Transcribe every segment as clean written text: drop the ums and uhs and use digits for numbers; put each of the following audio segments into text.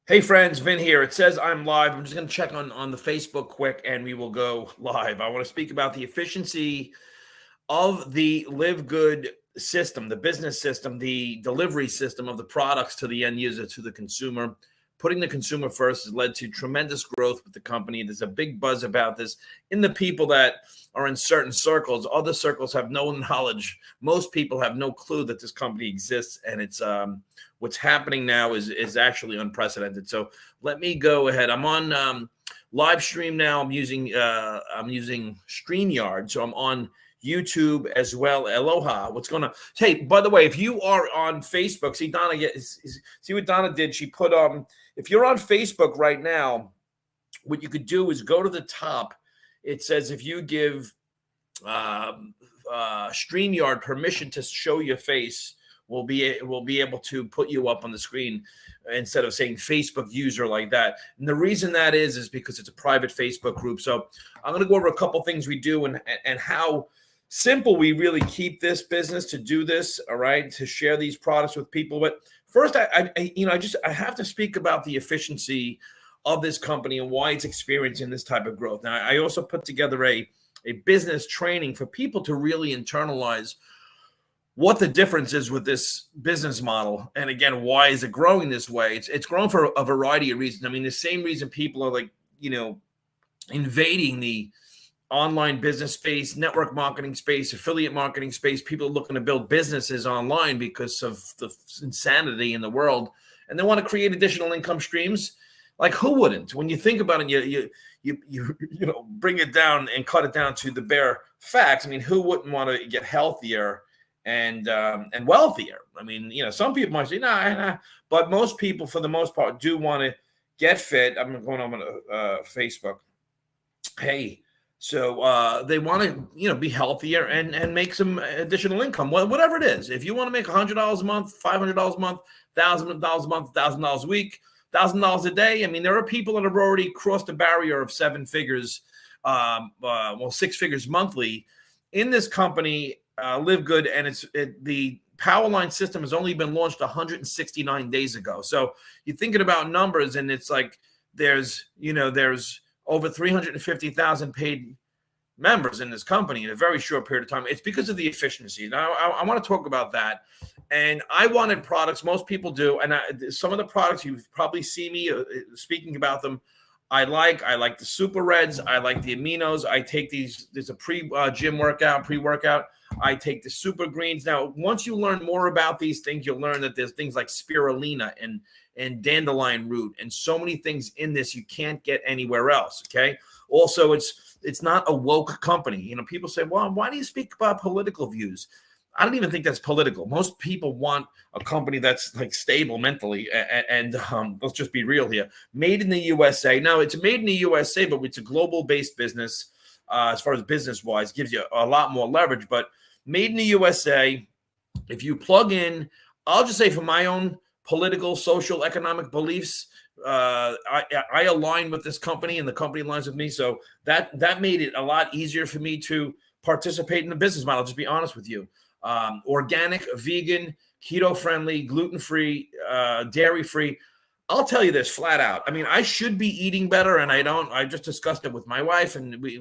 Hey friends, Vin here. It says I'm live. I'm just going to check on the Facebook quick and we will go live. I want to speak about the efficiency of the Live Good system, the business system, the delivery system of the products to the end user, to the consumer. Putting the consumer first has led to tremendous growth with the company. There's a big buzz about this in the people that are in certain circles. Other circles have no knowledge. Most people have no clue that this company exists, and it's what's happening now is actually unprecedented. So let me go ahead. I'm on live stream now. I'm using StreamYard, so I'm on YouTube as well. Aloha. What's going on? Hey, by the way, if you are on Facebook, see Donna see what Donna did. She put if you're on Facebook right now, what you could do is go to the top. It says if you give StreamYard permission to show your face, we'll be able to put you up on the screen instead of saying Facebook user like that. And the reason that is because it's a private Facebook group. So I'm going to go over a couple things we do and how simple we really keep this business to do this. All right, to share these products with people. But first, I have to speak about the efficiency of this company and why it's experiencing this type of growth. Now, I also put together a business training for people to really internalize what the difference is with this business model. And again, why is it growing this way? It's grown for a variety of reasons. I mean, the same reason people are invading the online business space, network marketing space, affiliate marketing space. People are looking to build businesses online because of the insanity in the world, and they want to create additional income streams. Like, who wouldn't? When you think about it, you bring it down and cut it down to the bare facts. I mean, who wouldn't want to get healthier and wealthier? I mean, some people might say nah, but most people, for the most part, do want to get fit. I'm going on Facebook. Hey. So they want to, be healthier and make some additional income, whatever it is. If you want to make $100 a month, $500 a month, $1,000 a month, $1,000 a week, $1,000 a day. I mean, there are people that have already crossed the barrier of seven figures, six figures monthly in this company, Live Good, and the Powerline system has only been launched 169 days ago. So you're thinking about numbers, and it's like there's over 350,000 paid members in this company in a very short period of time. It's because of the efficiency. Now, I want to talk about that. And I wanted products, most people do, and some of the products you've probably seen me speaking about them. I like the Super Reds. I like the aminos. I take these. There's a pre-gym workout, pre-workout. I take the Super Greens. Now, once you learn more about these things, you'll learn that there's things like spirulina and dandelion root and so many things in this you can't get anywhere else. Okay. Also, it's not a woke company. People say, well, why do you speak about political views? I don't even think that's political. Most people want a company that's like stable mentally. And let's just be real here. Made in the USA. Now, it's made in the USA, but it's a global based business as far as business wise, gives you a lot more leverage. But made in the USA, if you plug in, I'll just say for my own political, social, economic beliefs, I align with this company and the company aligns with me. So that made it a lot easier for me to participate in the business model. Just be honest with you. Organic, vegan, keto-friendly, gluten-free, dairy-free. I'll tell you this flat out. I mean, I should be eating better, and I don't. I just discussed it with my wife, and we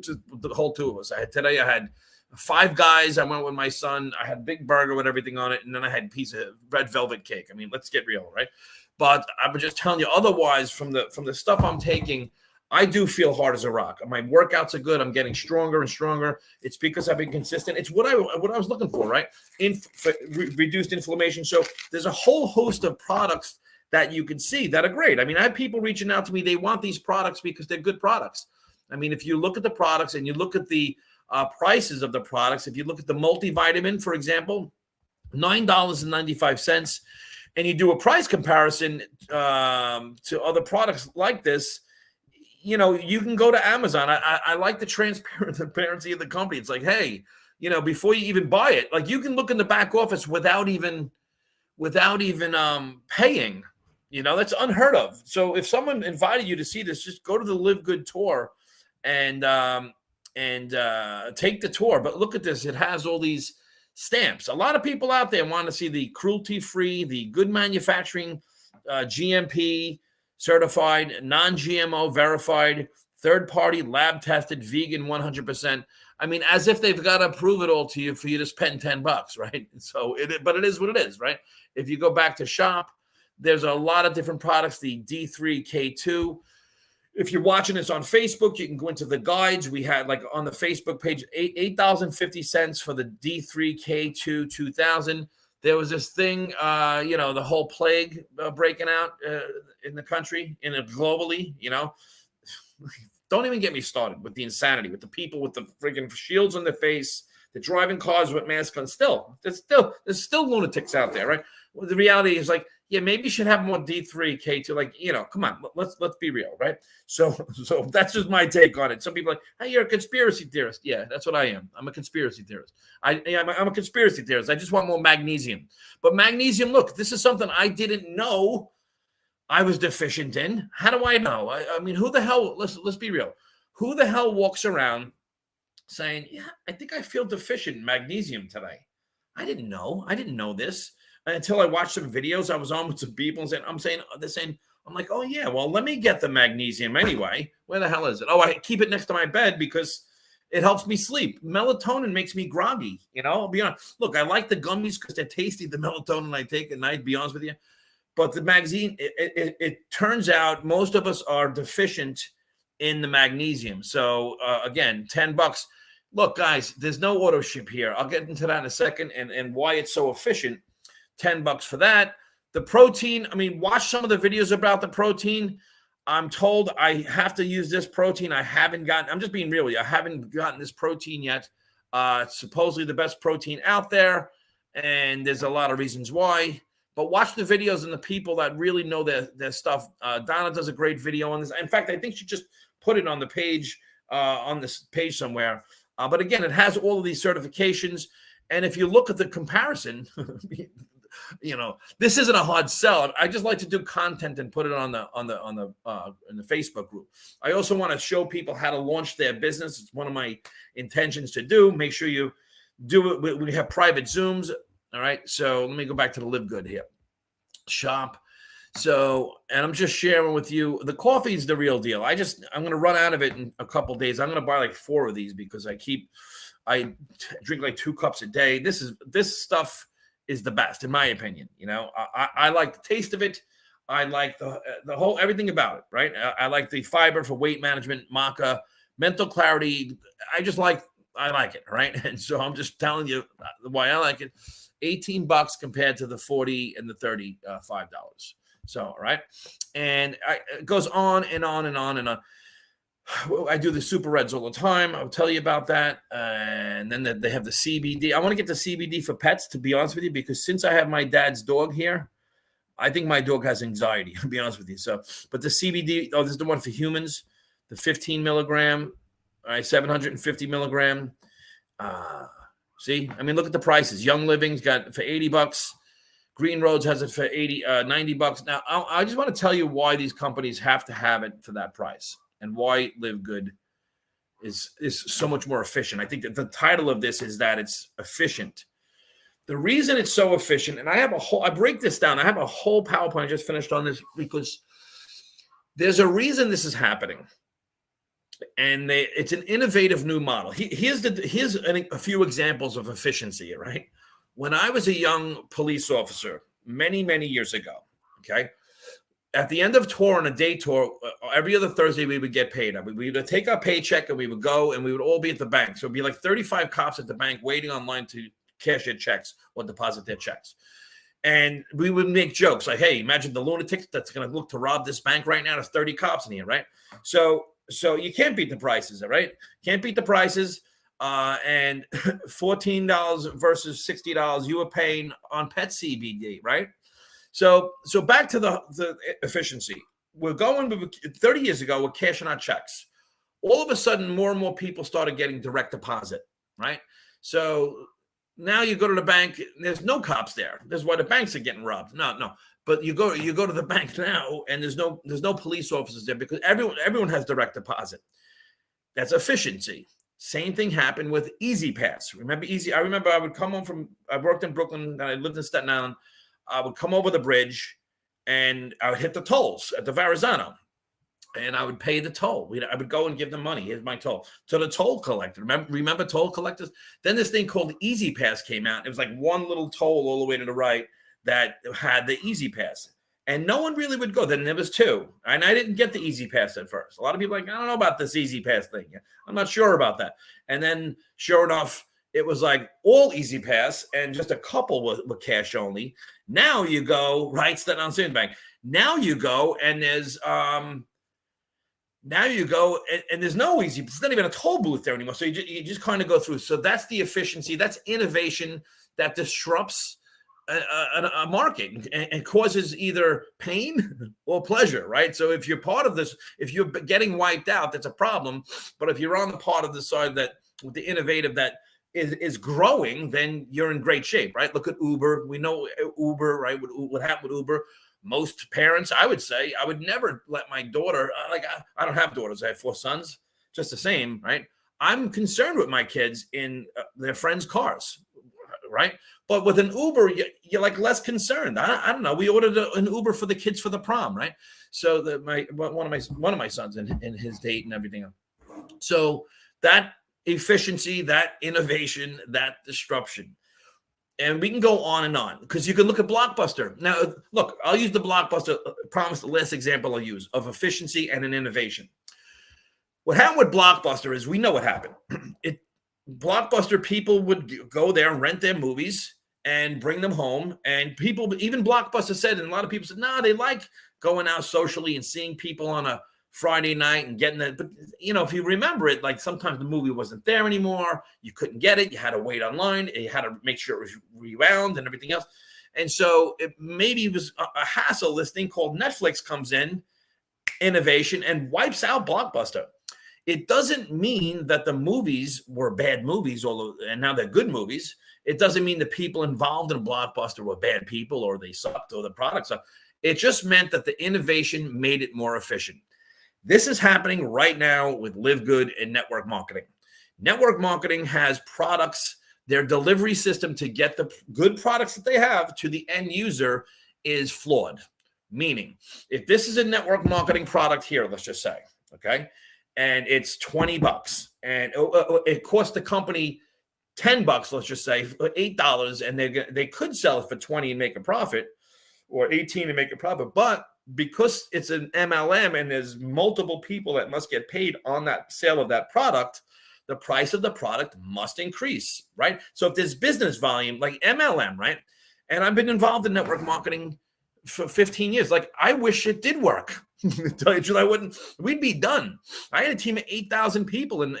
just, the whole two of us. Today I had Five Guys. I went with my son. I had a big burger with everything on it, and then I had a piece of red velvet cake. I mean, let's get real, right? But I'm just telling you, otherwise, from the stuff I'm taking, I do feel hard as a rock. My workouts are good. I'm getting stronger and stronger. It's because I've been consistent. It's what I was looking for, right? Reduced inflammation. So there's a whole host of products that you can see that are great. I mean, I have people reaching out to me. They want these products because they're good products. I mean, if you look at the products and you look at the prices of the products, if you look at the multivitamin, for example, $9.95, and you do a price comparison to other products like this, you can go to Amazon. I like the transparency of the company. It's like, hey, before you even buy it, like you can look in the back office without even paying. That's unheard of. So if someone invited you to see this, just go to the Live Good tour and take the tour. But look at this. It has all these stamps. A lot of people out there want to see the cruelty-free, the good manufacturing GMP certified, non-GMO verified, third-party lab tested, vegan 100%. I mean, as if they've got to prove it all to you for you to spend $10, right? So but it is what it is, right? If you go back to shop, there's a lot of different products, the D3K2. If you're watching this on Facebook, you can go into the guides. We had, like, on the Facebook page, $8.50 for the D3K2 2000. There was this thing, the whole plague breaking out in the country, globally, Don't even get me started with the insanity, with the people with the friggin' shields on their face, the driving cars with masks on. There's still lunatics out there, right? Well, the reality is, like, yeah, maybe you should have more D3K2. Like, come on, let's be real, right? So that's just my take on it. Some people are like, hey, you're a conspiracy theorist. Yeah, that's what I am. I'm a conspiracy theorist. I'm a conspiracy theorist. I just want more magnesium. But magnesium, look, this is something I didn't know I was deficient in. How do I know? I mean, who the hell, let's be real. Who the hell walks around saying, yeah, I think I feel deficient in magnesium today? I didn't know. I didn't know this until I watched some videos. I was on with some people and I'm like, oh yeah, well, let me get the magnesium anyway. Where the hell is it? Oh, I keep it next to my bed because it helps me sleep. Melatonin makes me groggy. I'll be honest. Look, I like the gummies because they're tasty. The melatonin I take at night, be honest with you. But the magnesium, it turns out most of us are deficient in the magnesium. So again, $10. Look, guys, there's no auto ship here. I'll get into that in a second and why it's so efficient. $10 for that. The protein, I mean, watch some of the videos about the protein. I'm told I have to use this protein. I'm just being real with you. I haven't gotten this protein yet. It's supposedly the best protein out there, and there's a lot of reasons why. But watch the videos and the people that really know their stuff. Donna does a great video on this. In fact, I think she just put it on the page, on this page somewhere. But again, it has all of these certifications. And if you look at the comparison, this isn't a hard sell. I just like to do content and put it in the Facebook group. I also want to show people how to launch their business. It's one of my intentions to do. Make sure you do it. We have private Zooms. All right. So let me go back to the Live Good here. Shop. So, and I'm just sharing with you, the coffee is the real deal. I'm going to run out of it in a couple of days. I'm going to buy like 4 of these because I drink like 2 cups a day. This stuff is the best, in my opinion. I like the taste of it. I like the whole, everything about it, right? I like the fiber for weight management, maca, mental clarity. I like it, right? And so I'm just telling you why I like it. $18 compared to the $40 and the $35. So, all right. And it goes on and on and on and on. I do the Super Reds all the time. I'll tell you about that. And then they have the CBD. I want to get the CBD for pets, to be honest with you, because since I have my dad's dog here, I think my dog has anxiety, to be honest with you. So, but the CBD, this is the one for humans, the 15 milligram, all right, 750 milligram. See, I mean, look at the prices. Young Living's got it for $80. Green Roads has it for $90. Now, I just want to tell you why these companies have to have it for that price and why Live Good is so much more efficient. I think that the title of this is that it's efficient. The reason it's so efficient, and I break this down. I have a whole PowerPoint I just finished on this because there's a reason this is happening. And it's an innovative new model. Here's a few examples of efficiency, right? When I was a young police officer many, many years ago, okay, at the end of tour, on a day tour, every other Thursday we would get paid. We would take our paycheck and we would go and we would all be at the bank. So it'd be like 35 cops at the bank waiting online to cash their checks or deposit their checks. And we would make jokes like, hey, imagine the lunatic that's going to look to rob this bank right now. There's 30 cops in here, right? So you can't beat the prices, all right? Can't beat the prices. And $14 versus $60 you were paying on pet CBD, right? So back to the efficiency. We're going 30 years ago, we're cashing our checks. All of a sudden, more and more people started getting direct deposit, right? So now you go to the bank, there's no cops there. That's why the banks are getting robbed. No. But you go to the bank now, and there's no police officers there because everyone has direct deposit. That's efficiency. Same thing happened with Easy Pass. Remember Easy? I remember I would come home I worked in Brooklyn, and I lived in Staten Island. I would come over the bridge, and I would hit the tolls at the Verrazano, and I would pay the toll. I would go and give them money. Here's my toll to the toll collector. Remember toll collectors? Then this thing called Easy Pass came out. It was like one little toll all the way to the right that had the Easy Pass. And no one really would go. Then there was two. And I didn't get the Easy Pass at first. A lot of people are like, I don't know about this Easy Pass thing. I'm not sure about that. And then sure enough, it was like all Easy Pass and just a couple were cash only. Now you go, right, Staten Island Savings Bank. Now you go and there's there's no easy. It's not even a toll booth there anymore. So you just kind of go through. So that's the efficiency. That's innovation that disrupts a market and causes either pain or pleasure, right? So if you're part of this, if you're getting wiped out, that's a problem. But if you're on the part of the side that with the innovative that is growing, then you're in great shape, right? Look at Uber. We know Uber, right? What happened with Uber? Most parents, I would say, I would never let my daughter, I don't have daughters. I have 4 sons, just the same, right? I'm concerned with my kids in their friends' cars, right? But with an Uber, you're like less concerned. I don't know. We ordered an Uber for the kids for the prom, right? So one of my sons and his date and everything. So that efficiency, that innovation, that disruption. And we can go on because you can look at Blockbuster. Now, look, I'll use the Blockbuster, promise the last example I'll use of efficiency and an innovation. What happened with Blockbuster is we know what happened. Blockbuster people would go there and rent their movies and bring them home. And people, even Blockbuster said, and a lot of people said, no, they like going out socially and seeing people on a Friday night and getting it. But, if you remember it, like sometimes the movie wasn't there anymore. You couldn't get it. You had to wait online. You had to make sure it was rewound and everything else. And so maybe it was a hassle. This thing called Netflix comes in, innovation, and wipes out Blockbuster. It doesn't mean that the movies were bad movies, and now they're good movies. It doesn't mean the people involved in Blockbuster were bad people or they sucked or the products sucked. It just meant that the innovation made it more efficient. This is happening right now with Live Good and network marketing. Network marketing has products, their delivery system to get the good products that they have to the end user is flawed. Meaning, if this is a network marketing product here, let's just say, okay, and it's $20 and it costs the company $10, let's just say, $8, and they could sell it for 20 and make a profit, or 18 and make a profit, but because it's an MLM and there's multiple people that must get paid on that sale of that product, the price of the product must increase, right? So if there's business volume like MLM, right? And I've been involved in network marketing for 15 years. Like, I wish it did work. To tell you the truth, we'd be done. I had a team of 8,000 people in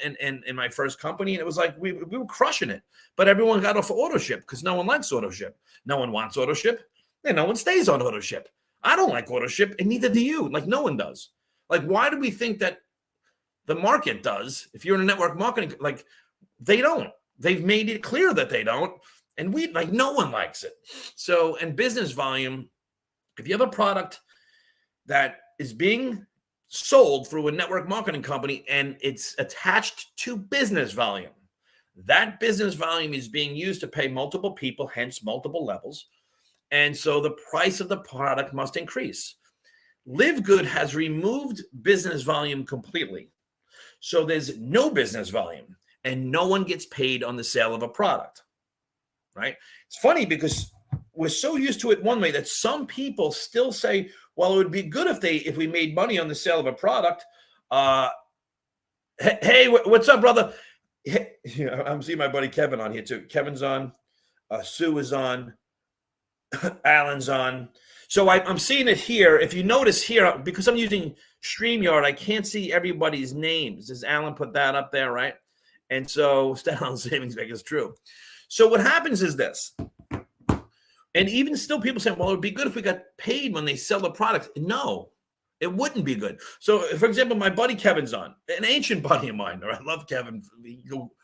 my first company, and it was like we were crushing it. But everyone got off of AutoShip because no one likes AutoShip. No one wants AutoShip, and no one stays on AutoShip. I don't like AutoShip, and neither do you. Like, no one does. Like, why do we think that the market does? If you're in a network marketing, like, they don't. They've made it clear that they don't, and no one likes it. So, in business volume, if you have a product that is being sold through a network marketing company and it's attached to business volume, that business volume is being used to pay multiple people, hence multiple levels. And so the price of the product must increase. Live Good has removed business volume completely. So there's no business volume and no one gets paid on the sale of a product, right? It's funny because we're so used to it one way that some people still say, well, it would be good if we made money on the sale of a product. Hey, what's up, brother? Hey, I'm seeing my buddy Kevin on here too. Kevin's on. Sue is on. Alan's on. So I'm seeing it here. If you notice here, because I'm using StreamYard, I can't see everybody's names. Does Alan put that up there, right? And so Staten Island Savings Bank is true. So what happens is this. And even still people say, well, it would be good if we got paid when they sell the product. No, it wouldn't be good. So, for example, my buddy Kevin's on, an ancient buddy of mine. I love Kevin.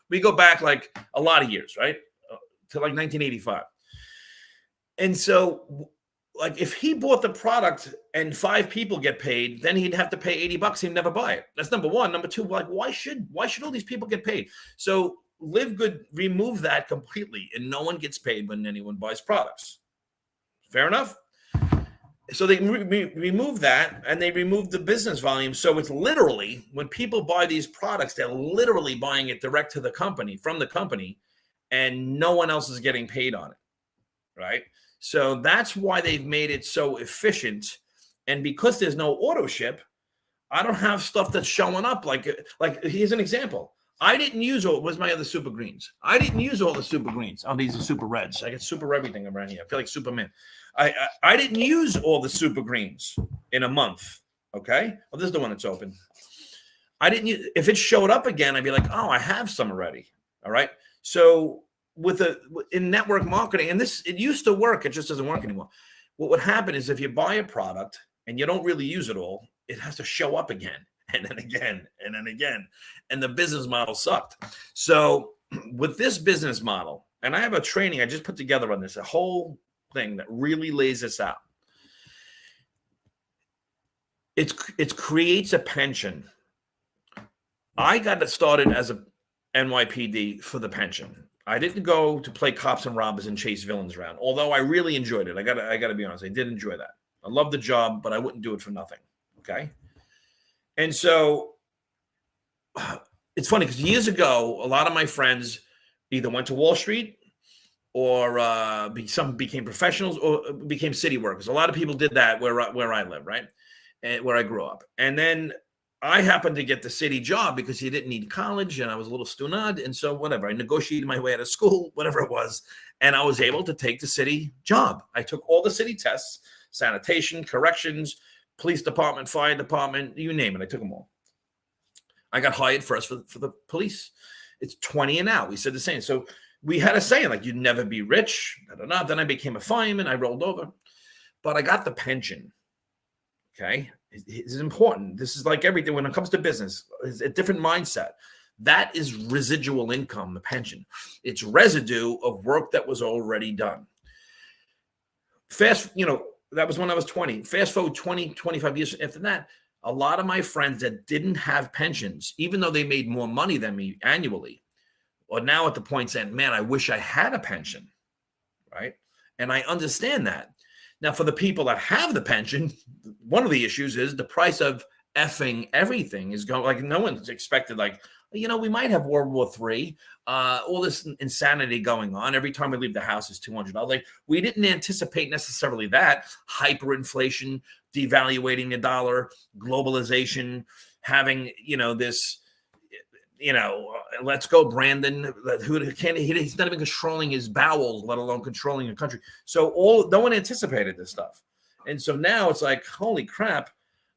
We go back like a lot of years, right? To like 1985. And so, like, if he bought the product and 5 people get paid, then he'd have to pay $80. He'd never buy it. That's number one. Number two, like, why should all these people get paid? So Live Good remove that completely, and no one gets paid when anyone buys products. Fair enough. So they remove that, and they remove the business volume. So it's literally, when people buy these products, they're literally buying it direct to the company, from the company, and no one else is getting paid on it, right? So that's why they've made it so efficient. And because there's no auto ship, I don't have stuff that's showing up. Like here's an example. I didn't use all. Where's my other super greens? I didn't use all the super greens. Oh, these are super reds. I get super everything around here. I feel like Superman. I didn't use all the super greens in a month. Okay. Well, this is the one that's open. I didn't use, if it showed up again, I'd be like, oh, I have some already. All right. So in network marketing, and it used to work, it just doesn't work anymore. What would happen is if you buy a product and you don't really use it all, it has to show up again and then again and then again. And the business model sucked. So with this business model, and I have a training I just put together on this, a whole thing that really lays this out. It creates a pension. I got it started as a NYPD for the pension. I didn't go to play cops and robbers and chase villains around, although I really enjoyed it. I gotta be honest. I did enjoy that. I love the job, but I wouldn't do it for nothing. Okay. And so it's funny because years ago, a lot of my friends either went to Wall Street or some became professionals or became city workers. A lot of people did that where I live, right? And where I grew up. And then I happened to get the city job because you didn't need college and I was a little stunad. And so whatever, I negotiated my way out of school, whatever it was. And I was able to take the city job. I took all the city tests, sanitation, corrections, police department, fire department, you name it. I took them all. I got hired first for the police. It's 20 and out. We said the same. So we had a saying like, you'd never be rich. Then I became a fireman. I rolled over. But I got the pension. Okay. This is important. This is like everything when it comes to business. It's a different mindset. That is residual income, the pension. It's residue of work that was already done. That was when I was 20. Fast forward 20, 25 years after that, a lot of my friends that didn't have pensions, even though they made more money than me annually, are now at the point saying, man, I wish I had a pension, right? And I understand that. Now, for the people that have the pension, one of the issues is the price of effing everything is going, like no one's expected, like, we might have World War III, all this insanity going on. Every time we leave the house is $200. Like, we didn't anticipate necessarily that. Hyperinflation, devaluating the dollar, globalization, having, this, let's go, Brandon, he's not even controlling his bowels, let alone controlling a country. So no one anticipated this stuff. And so now it's like, holy crap,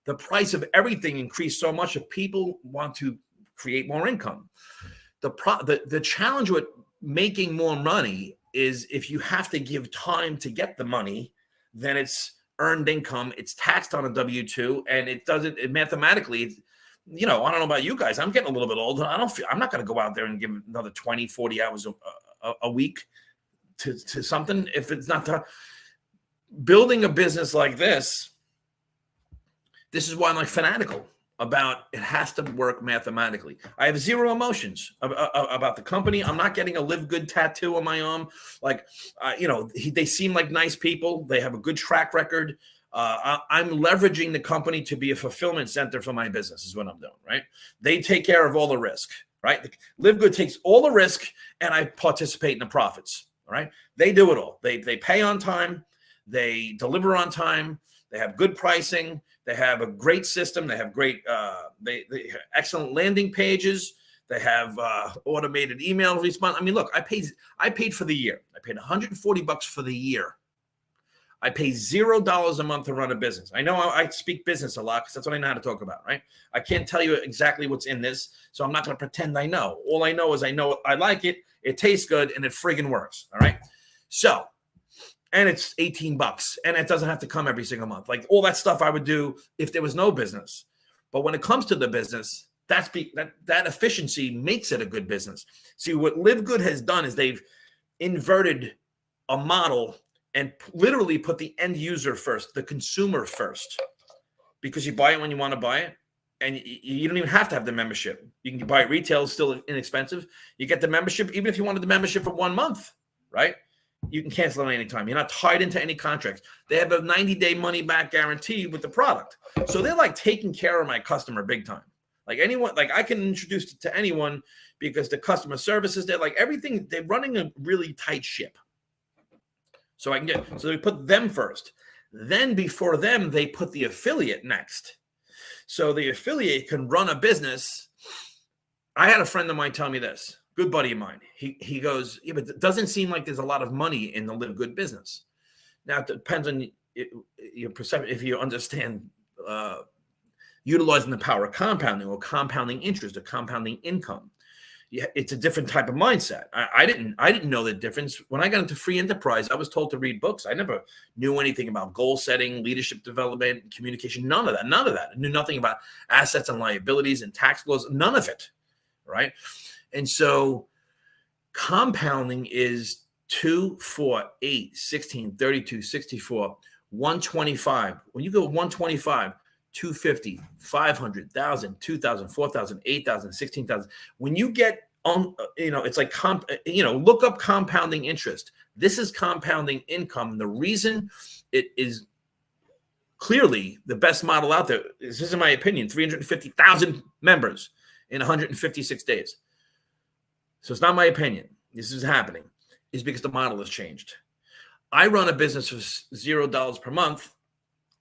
the price of everything increased so much that people want to create more income. The challenge with making more money is if you have to give time to get the money, then it's earned income. It's taxed on a W-2, and it mathematically, I don't know about you guys. I'm getting a little bit older. I'm not going to go out there and give another 20, 40 hours a week to something if it's not building a business like this. This is why I'm like fanatical about it has to work mathematically. I have zero emotions about the company. I'm not getting a Live Good tattoo on my arm. Like, they seem like nice people. They have a good track record. I'm leveraging the company to be a fulfillment center for my business is what I'm doing, right? They take care of all the risk, right? Live Good takes all the risk and I participate in the profits, all right? They do it all. They pay on time. They deliver on time. They have good pricing. They have a great system. They have great, they have excellent landing pages. They have automated email response. I mean, look, I paid for the year. I paid $140 for the year. I pay $0 a month to run a business. I know I speak business a lot because that's what I know how to talk about, right? I can't tell you exactly what's in this, so I'm not going to pretend I know. All I know is I know I like it, it tastes good, and it friggin' works, all right? So, and it's $18, and it doesn't have to come every single month. Like all that stuff I would do if there was no business. But when it comes to the business, that efficiency makes it a good business. See, what Live Good has done is they've inverted a model and literally put the end user first, the consumer first, because you buy it when you want to buy it. And you don't even have to have the membership. You can buy it retail, it's still inexpensive. You get the membership, even if you wanted the membership for 1 month, right? You can cancel it anytime. You're not tied into any contracts. They have a 90-day money-back guarantee with the product. So they're like taking care of my customer big time. Like anyone, like I can introduce it to anyone because the customer service is there. Like everything, they're running a really tight ship. So so they put them first. Then before them, they put the affiliate next. So the affiliate can run a business. I had a friend of mine tell me this, good buddy of mine. He goes, yeah, but it doesn't seem like there's a lot of money in the Live Good business. Now, it depends on your perception. If you understand utilizing the power of compounding or compounding interest or compounding income, it's a different type of mindset. I didn't know the difference. When I got into free enterprise, I was told to read books. I never knew anything about goal setting, leadership development, communication, none of that. I knew nothing about assets and liabilities and tax laws, none of it, right? And so compounding is 2, 4, 8, 16, 32, 64, 125. When you go 125, 250, 500, 1,000, 2,000, 4,000, 8,000, 16,000. When you get on, it's like, look up compounding interest. This is compounding income. The reason it is clearly the best model out there, this is in my opinion, 350,000 members in 156 days. So it's not my opinion. This is happening, is because the model has changed. I run a business for $0 per month,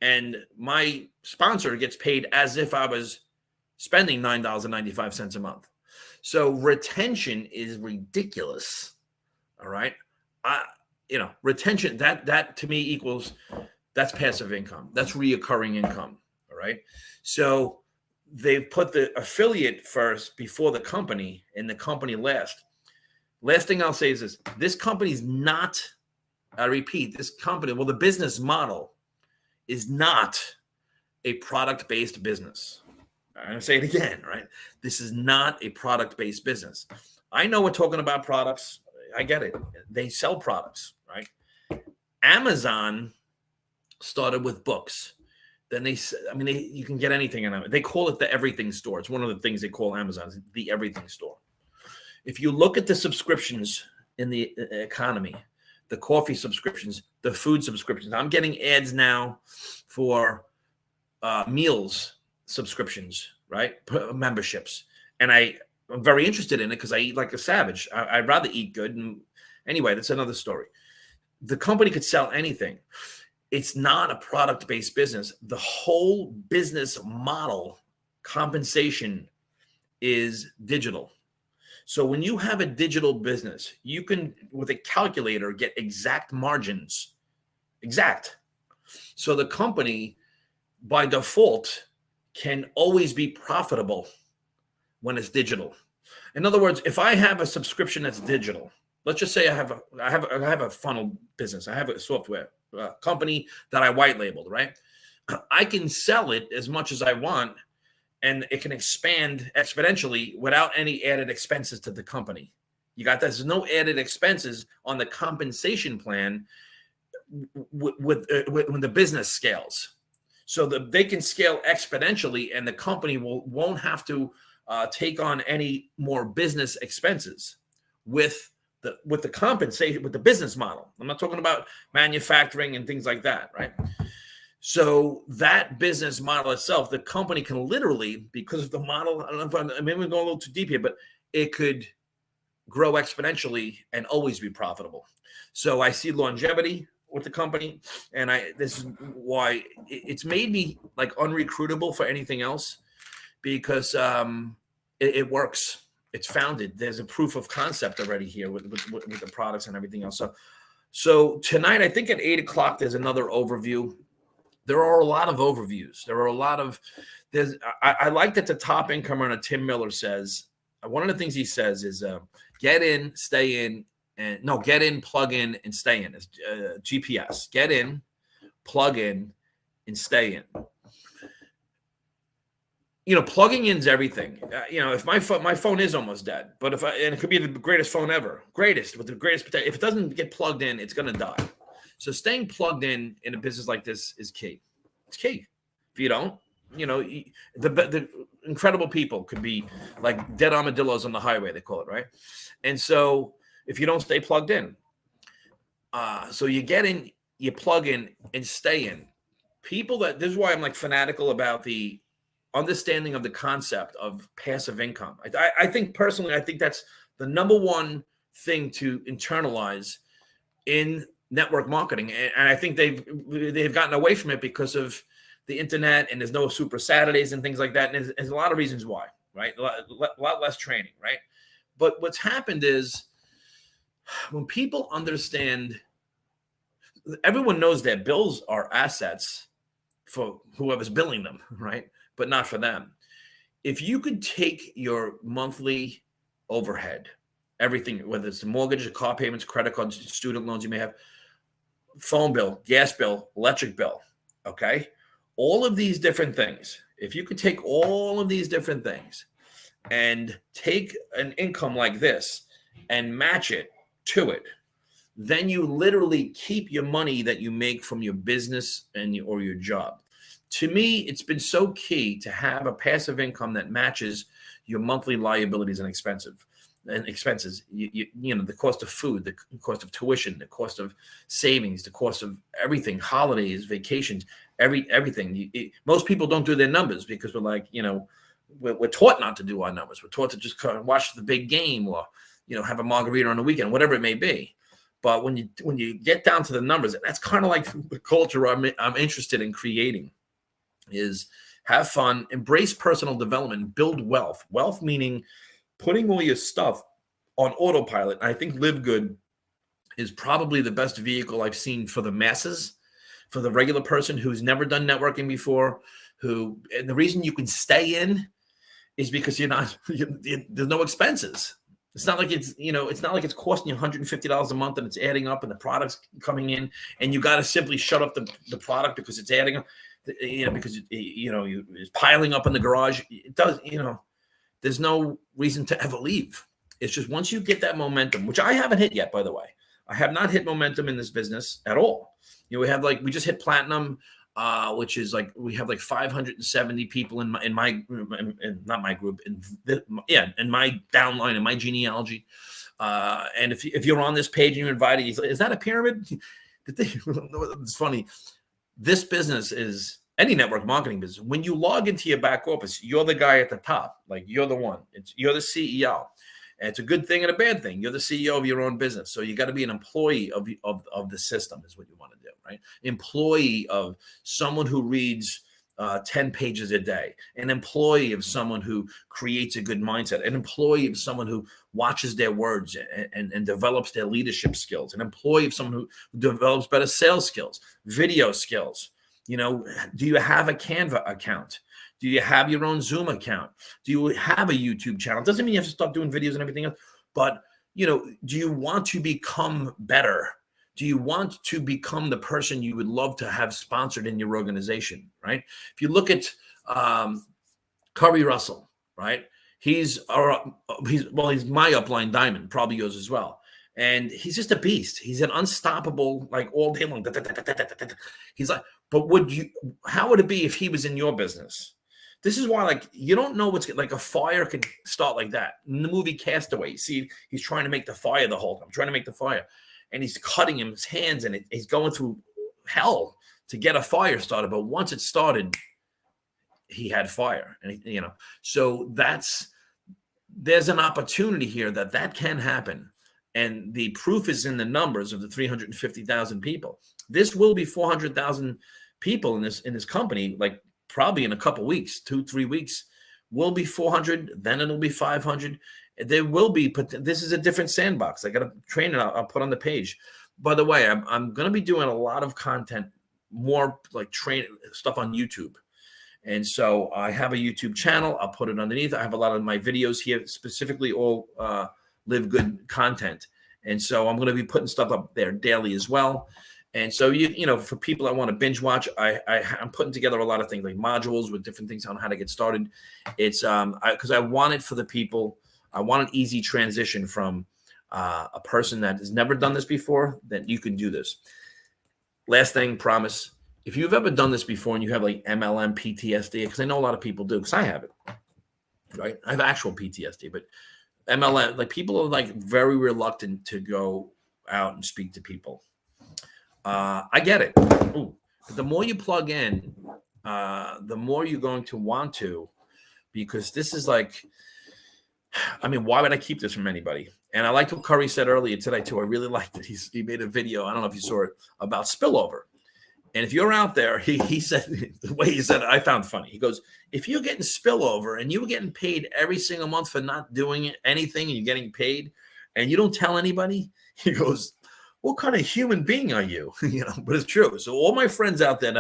and my sponsor gets paid as if I was spending $9.95 a month. So retention is ridiculous. All right. Retention, that to me equals, that's passive income. That's reoccurring income. All right. So they've put the affiliate first before the company and the company last. Last thing I'll say is this company's not, I repeat, the business model is not a product-based business. I'm going to say it again, right? This is not a product-based business. I know we're talking about products. I get it. They sell products, right? Amazon started with books. Then you can get anything in Amazon. They call it the everything store. It's one of the things they call Amazon, the everything store. If you look at the subscriptions in the economy, the coffee subscriptions, the food subscriptions. I'm getting ads now for meals subscriptions, right? Memberships. And I'm very interested in it because I eat like a savage. I'd rather eat good. And anyway, that's another story. The company could sell anything. It's not a product-based business. The whole business model, compensation, is digital. So when you have a digital business, you can, with a calculator, get exact margins. Exact. So the company, by default, can always be profitable when it's digital. In other words, if I have a subscription that's digital, let's just say I have a funnel business. I have a software company that I white labeled, right? I can sell it as much as I want, and it can expand exponentially without any added expenses to the company. You got that? There's no added expenses on the compensation plan when the business scales. So they can scale exponentially, and the company won't have to take on any more business expenses with the compensation, with the business model. I'm not talking about manufacturing and things like that, right? So that business model itself, the company can literally, because of the model, I don't know if maybe we're going a little too deep here, but it could grow exponentially and always be profitable. So I see longevity with the company, and this is why it's made me like unrecruitable for anything else, because it works. It's founded. There's a proof of concept already here with the products and everything else. So tonight, I think at 8:00, there's another overview. There are a lot of overviews. I like that the top income earner, Tim Miller, says, one of the things he says is get in, stay in, get in, plug in, and stay in. It's GPS. Get in, plug in, and stay in. Plugging in is everything. If my phone is almost dead, but and it could be the greatest phone ever, with the greatest potential. If it doesn't get plugged in, it's going to die. So staying plugged in a business like this is key. It's key. If you don't, the incredible people could be like dead armadillos on the highway, they call it, right? And so if you don't stay plugged in, So you get in, you plug in, and stay in. People that this is why I'm like fanatical about the understanding of the concept of passive income. I think personally, I think that's the number one thing to internalize in network marketing, and I think they've gotten away from it because of the internet, and there's no Super Saturdays and things like that. And there's a lot of reasons why, right? A lot less training, right? But what's happened is when people understand, everyone knows that bills are assets for whoever's billing them, right? But not for them. If you could take your monthly overhead, everything, whether it's the mortgage, car payments, credit cards, student loans you may have, phone bill, gas bill, electric bill, okay? All of these different things, if you could take all of these different things and take an income like this and match it to it, then you literally keep your money that you make from your business or your job. To me, it's been so key to have a passive income that matches your monthly liabilities and expenses. You know, the cost of food, the cost of tuition, the cost of savings, the cost of everything, holidays, vacations, everything. Most people don't do their numbers because we're like, you know, we're taught not to do our numbers. We're taught to just watch the big game or, you know, have a margarita on the weekend, whatever it may be. But when you get down to the numbers, that's kind of like the culture I'm interested in creating. Is have fun, embrace personal development, build wealth. Wealth meaning putting all your stuff on autopilot. I think Live Good is probably the best vehicle I've seen for the masses, for the regular person who's never done networking before. And the reason you can stay in is because there's no expenses. It's not like it's not like it's costing you $150 a month and it's adding up and the product's coming in and you got to simply shut up the product because it's adding up. Because it's piling up in the garage. It does, there's no reason to ever leave. It's just once you get that momentum, which I haven't hit yet, by the way. I have not hit momentum in this business at all. We just hit platinum, which is like we have like 570 people in my group, and not my group, in my downline, in my genealogy. And if you're on this page and you're invited, is that a pyramid? It's funny. This business is any network marketing business. When you log into your back office, you're the guy at the top. Like you're the one. You're the CEO. And it's a good thing and a bad thing. You're the CEO of your own business. So you got to be an employee of the system is what you want to do, right? Employee of someone who reads 10 pages a day, an employee of someone who creates a good mindset, an employee of someone who watches their words and develops their leadership skills, an employee of someone who develops better sales skills, video skills. Do you have a Canva account? Do you have your own Zoom account? Do you have a YouTube channel? Doesn't mean you have to stop doing videos and everything else, but do you want to become better? Do you want to become the person you would love to have sponsored in your organization, right? If you look at Curry Russell, right? He's my upline diamond, probably yours as well. And he's just a beast. He's an unstoppable, like all day long. He's like, but how would it be if he was in your business? This is why, like, you don't know what's like a fire could start like that. In the movie Castaway, you see, he's trying to make the fire the whole time, trying to make the fire. And he's cutting his hands and he's going through hell to get a fire started. But once it started, he had fire. And, so there's an opportunity here that can happen. And the proof is in the numbers of the 350,000 people. This will be 400,000 people in this company, like probably in a couple weeks, 2-3 weeks, will be 400. Then it'll be 500. There will be, but this is a different sandbox. I got a training I'll put on the page. By the way, I'm going to be doing a lot of content, more like training stuff on YouTube. And so I have a YouTube channel. I'll put it underneath. I have a lot of my videos here, specifically all Live Good content. And so I'm going to be putting stuff up there daily as well. And so, for people that want to binge watch, I'm putting together a lot of things like modules with different things on how to get started. It's because I want it for the people. I want an easy transition from a person that has never done this before, that you can do this. Last thing, promise. If you've ever done this before and you have like MLM PTSD, because I know a lot of people do, because I have it, right? I have actual PTSD, but MLM, like people are like very reluctant to go out and speak to people. I get it. Ooh. But the more you plug in, the more you're going to want to, because this is like, I mean, why would I keep this from anybody? And I liked what Curry said earlier today too. I really liked it. He made a video. I don't know if you saw it, about spillover. And if you're out there, he said, the way he said it, I found funny. He goes, if you're getting spillover and you were getting paid every single month for not doing anything and you're getting paid and you don't tell anybody, he goes, what kind of human being are you? But it's true. So all my friends out there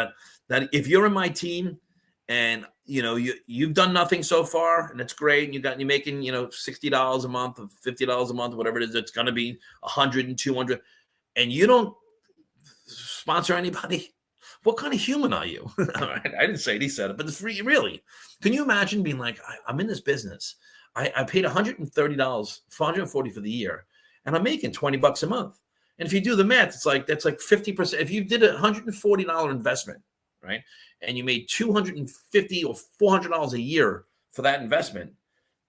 that if you're in my team and you've done nothing so far and it's great and you're making $60 a month or $50 a month, whatever it is, it's going to be 100 and 200, and you don't sponsor anybody. What kind of human are you? I didn't say it, he said it, but it's free. Really, can you imagine being like, I'm in this business. I paid $130, $440 for the year, and I'm making $20 a month. And if you do the math, that's like 50%. If you did a $140 investment, right, and you made $250 or $400 a year for that investment,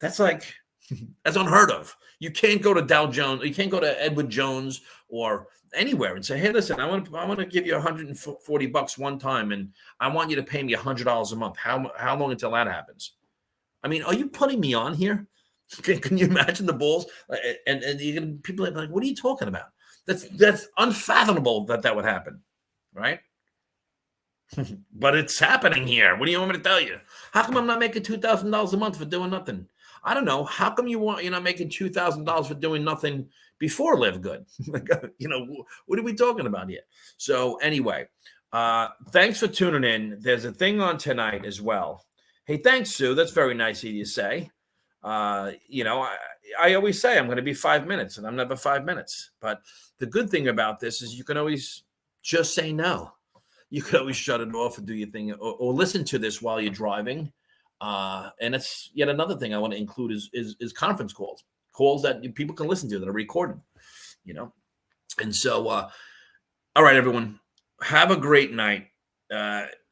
that's unheard of. You can't go to Dow Jones, you can't go to Edward Jones or anywhere and say, hey, listen, I want to give you $140 one time, and I want you to pay me $100 a month. How long until that happens? I mean, are you putting me on here? Can you imagine the balls? And people are like, what are you talking about? That's unfathomable that would happen, right? But it's happening here. What do you want me to tell you? How come I'm not making $2,000 a month for doing nothing? I don't know. How come you're not making $2,000 for doing nothing before Live Good? What are we talking about here? So anyway, thanks for tuning in. There's a thing on tonight as well. Hey, thanks, Sue. That's very nice of you to say. I always say I'm going to be 5 minutes, and I'm never 5 minutes. But the good thing about this is you can always just say no. You could always shut it off and do your thing, or listen to this while you're driving. And it's yet another thing I want to include is conference calls that people can listen to that are recorded, And so, all right, everyone, have a great night.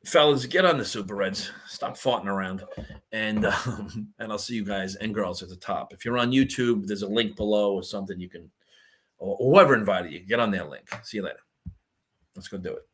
Fellas, get on the Super Reds. Stop farting around. And I'll see you guys and girls at the top. If you're on YouTube, there's a link below or something you can, or whoever invited you, get on that link. See you later. Let's go do it.